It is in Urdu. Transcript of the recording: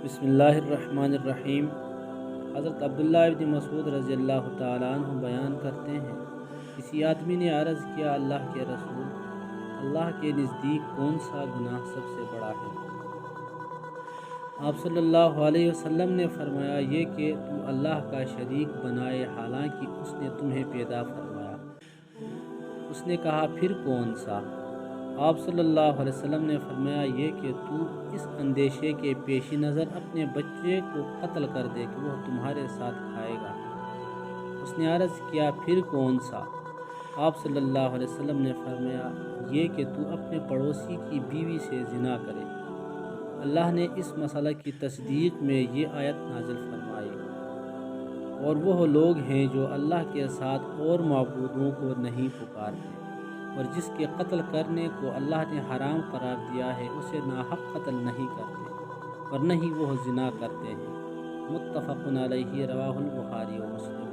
بسم اللہ الرحمن الرحیم۔ حضرت عبداللہ ابن مسعود رضی اللہ تعالیٰ عنہ بیان کرتے ہیں، کسی آدمی نے عرض کیا، اللہ کے رسول، اللہ کے نزدیک کون سا گناہ سب سے بڑا ہے؟ آپ صلی اللہ علیہ وسلم نے فرمایا، یہ کہ تم اللہ کا شریک بنائے حالانکہ اس نے تمہیں پیدا فرمایا۔ اس نے کہا، پھر کون سا؟ آپ صلی اللہ علیہ وسلم نے فرمایا، یہ کہ تو اس اندیشے کے پیش نظر اپنے بچے کو قتل کر دے کہ وہ تمہارے ساتھ کھائے گا۔ اس نے عرض کیا، پھر کون سا؟ آپ صلی اللہ علیہ وسلم نے فرمایا، یہ کہ تو اپنے پڑوسی کی بیوی سے زنا کرے۔ اللہ نے اس مسئلہ کی تصدیق میں یہ آیت نازل فرمائی، اور وہ لوگ ہیں جو اللہ کے ساتھ اور معبودوں کو نہیں پکارتے، اور جس کے قتل کرنے کو اللہ نے حرام قرار دیا ہے اسے ناحق قتل نہیں کرتے، اور نہ ہی وہ زنا کرتے ہیں۔ متفق علیہ، رواہ البخاری و مسلم۔